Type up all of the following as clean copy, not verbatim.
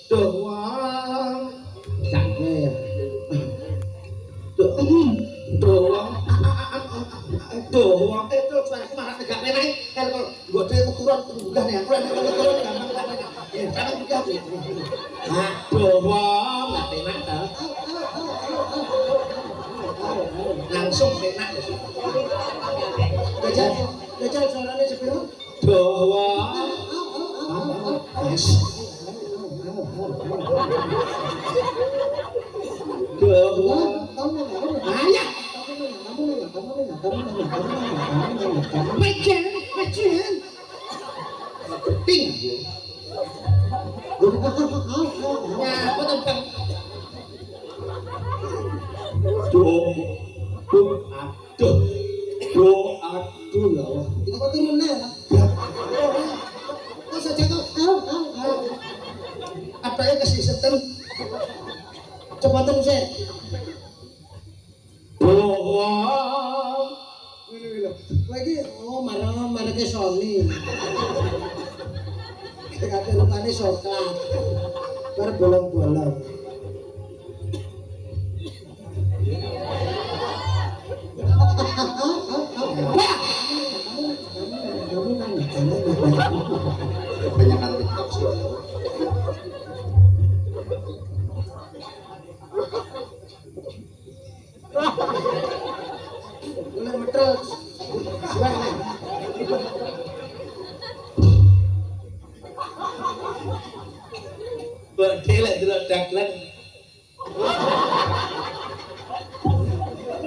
doang Cangke ya. doang doang itu suara marah tegak meneh kalau gue itu turun bukan ya turun gampang tak meneh ya jangan juga nah doang nggak enak tau langsung enak gajah suaranya sepiro doang yes doang ayah Majen. Ting. Ya, apa tuh bang? Aduh ya Allah. Itu kok turun ya? Kok saja kok? Apa ya kasih setel? Coba terus ya. Lagi marah ke Sony. Kate rupane soklat. Bar bolong-bolong. Kebanyakan TikTok sih. Mulai metrol. Silakan. Berkelek deledak-lek.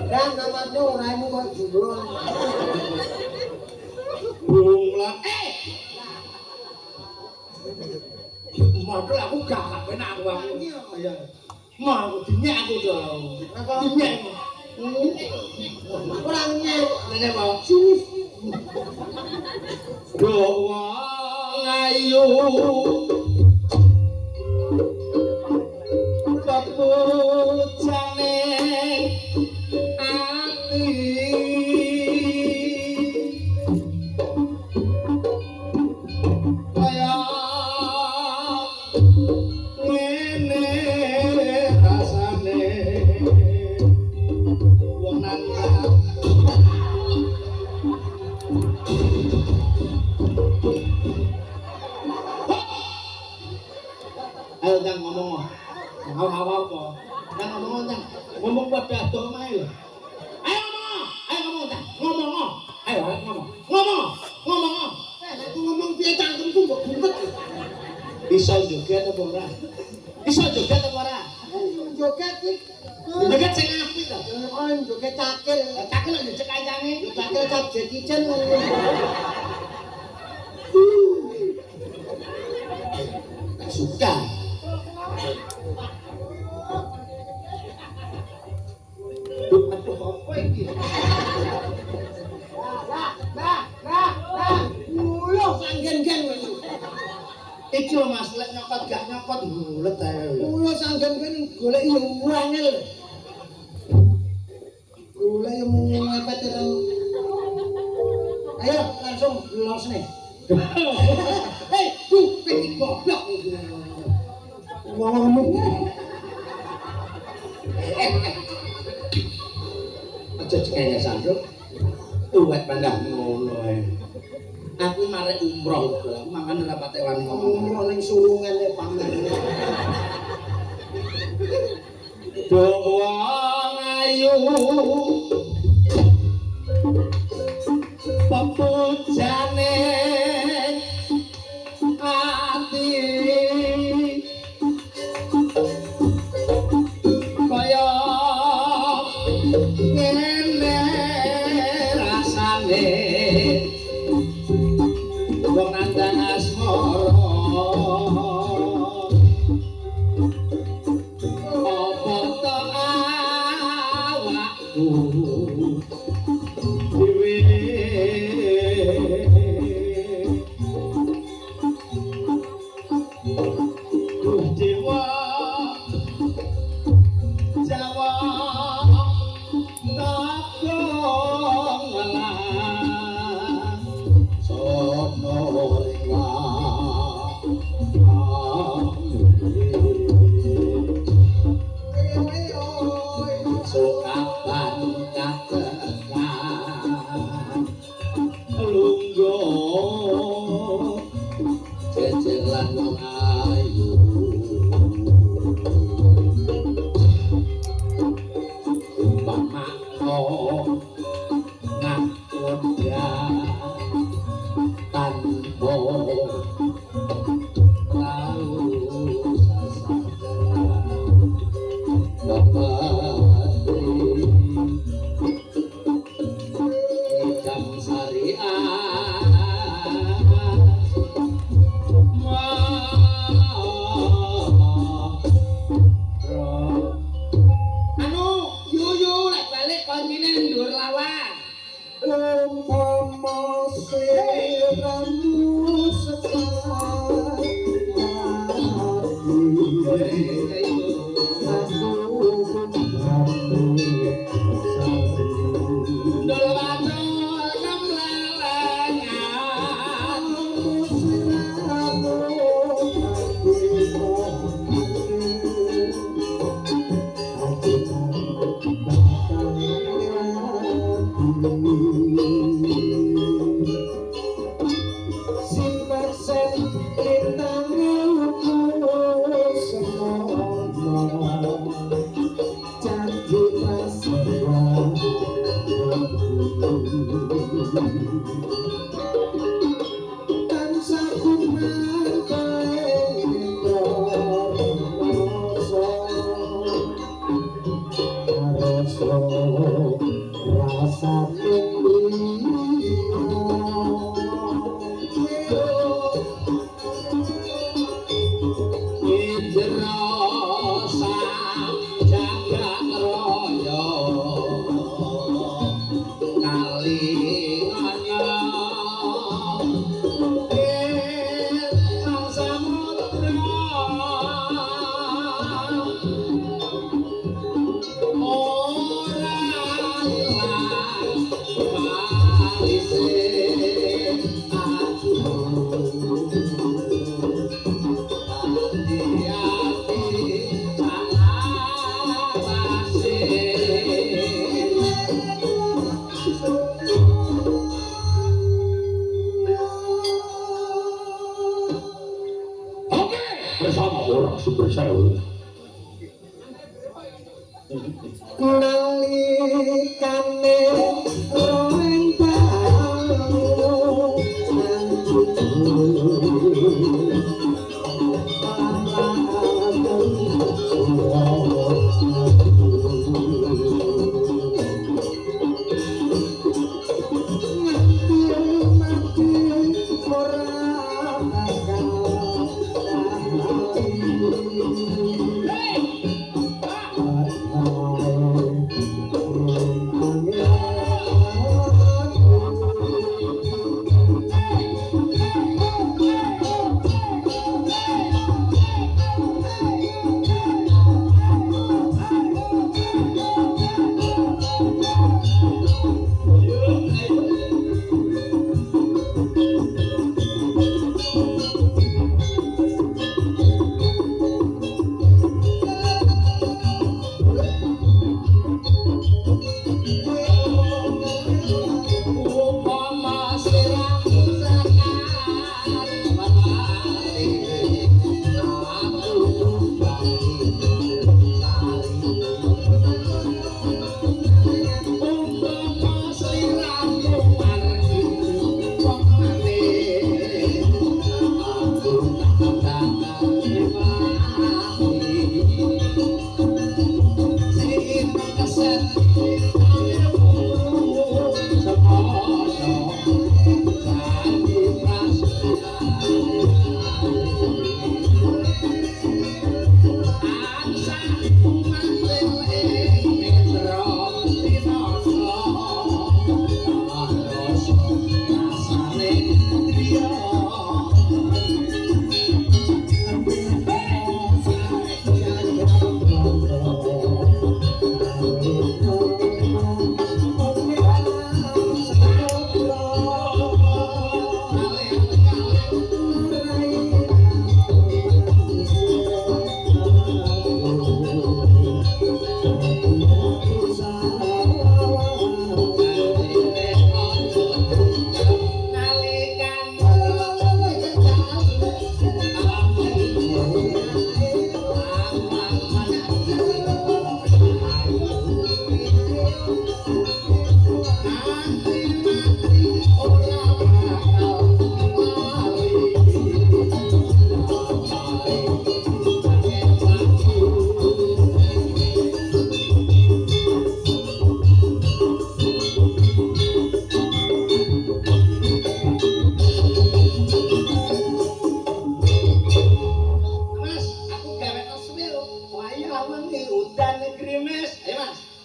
Dan namanya orangmu kok jublon. Bunglon. Modal aku gak penak aku. Iya. Mau dinyak aku dong. Apa dinyak? Orangnya ngene mau. Doang ayu. Pepujane ati kaya ngene rasane wong nang ayo jangan ngomong awal-awal kok jangan ngomong buat jatuh main loh ayo ngomong ayo ngomong aku ngomong dia cangkemku mbok bumpet bisa joget apa ora joget sing apik to joget cakil aja cek kancane cakil cap Jackie Chan suka apa iki? Mulu sanggen-gen wis. Iki lho Mas, lek nyokot gak nyokot bulet ae. Mulu sanggen-gen golek yo angel. Golek yo ngepet terus. Ayo langsung los nih. Hei, tuh iki goblok. Ngomong. Aja kaya sanduk tuwek pandang ngono ae. Aku marek umroh lho, mangan ora patek wani ngomong. Umroh ning sulungane pamer. Doang ayu pepujane ati kaya ngene rasane wong nandang asmara apa to awakku dhewe dewa Jawa sono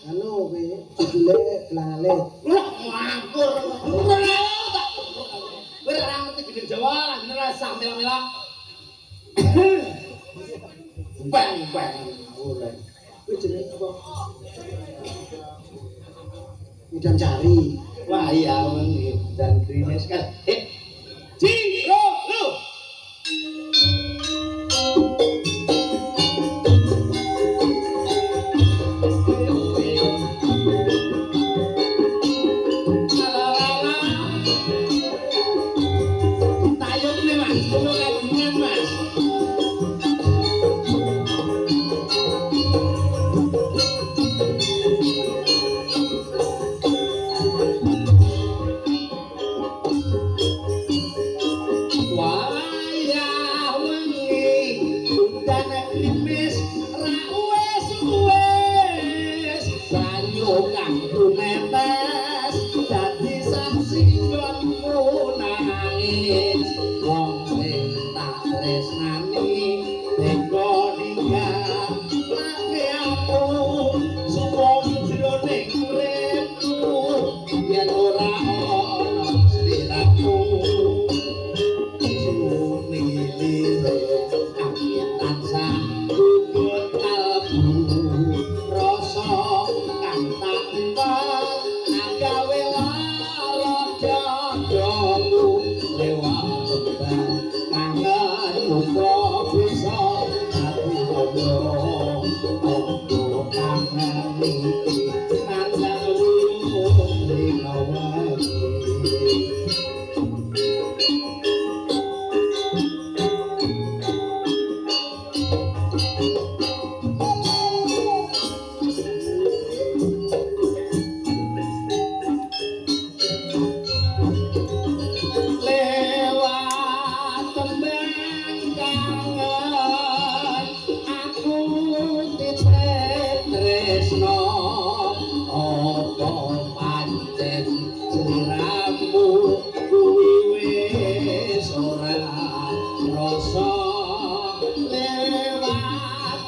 anu kowe judule gelang alit. Lah nganggur. Ora ora ngerti gede Jawa, lan bener rasa mela-mela. Bang. Ora. Kuwi jenenge apa? Udan cari. Wah iya wong dan krimis kan. Ciro lu. Tayung nih mas, kulo kagungan mas. Wayah wengi udan krimis ra wes banyu kang tumetes dadi saksi nggonmu nangis wong sing tak tresnani teko ninggal lake aku suwung jroning uripku yen ora ana sliramu angin tansah gugur kalbu rasa kang tak entek agawe lara dadamu lewat tembang kangen muga bisa ati ngobrol opo kangen iki nandang lulung rino wengi. Lewat tembang kangen aku titip tresno apa pancen sliramu kuwi wis ora rasa lewat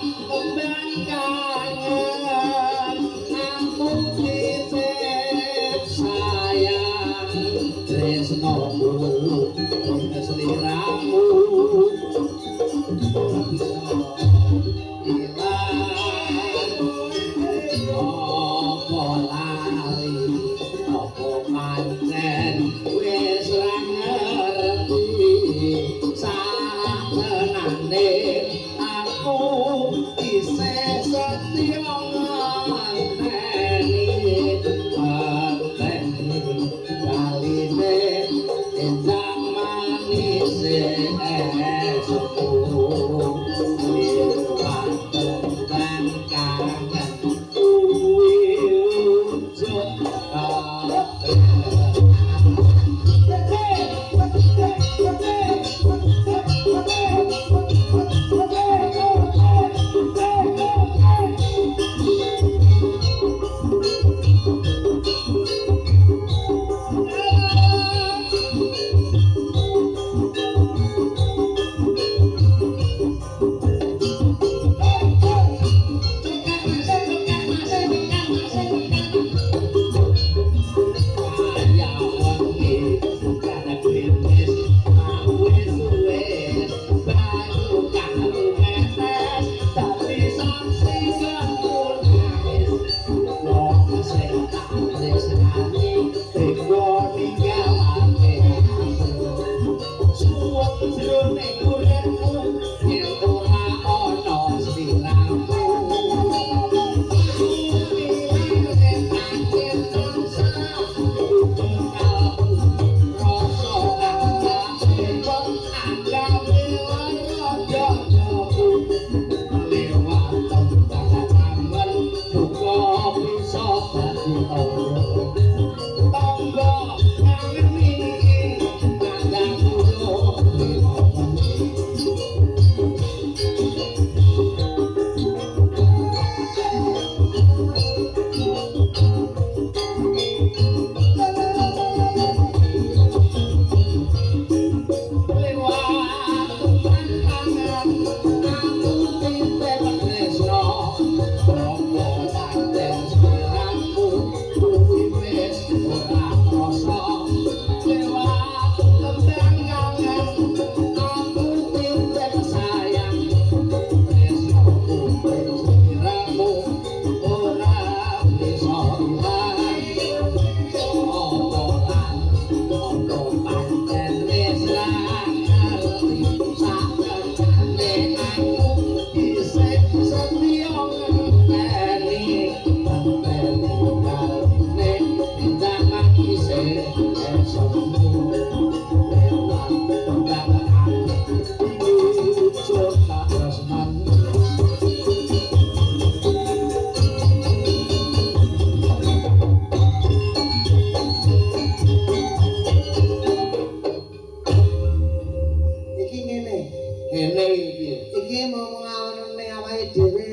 omahe dhewe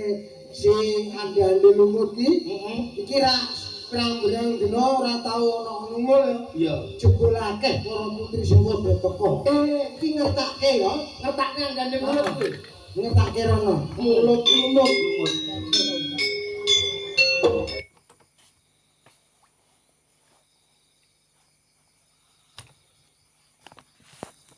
sing ande-ande lumut ki. Heeh. Iki ra pirang-pirang dina ora tau ana ngumul. Iya. Jebul akeh para putri sing padha teko. Iki ngertake ya, Ngertakne gandeng mulut kuwi. ngertake rono. Mulut lumut.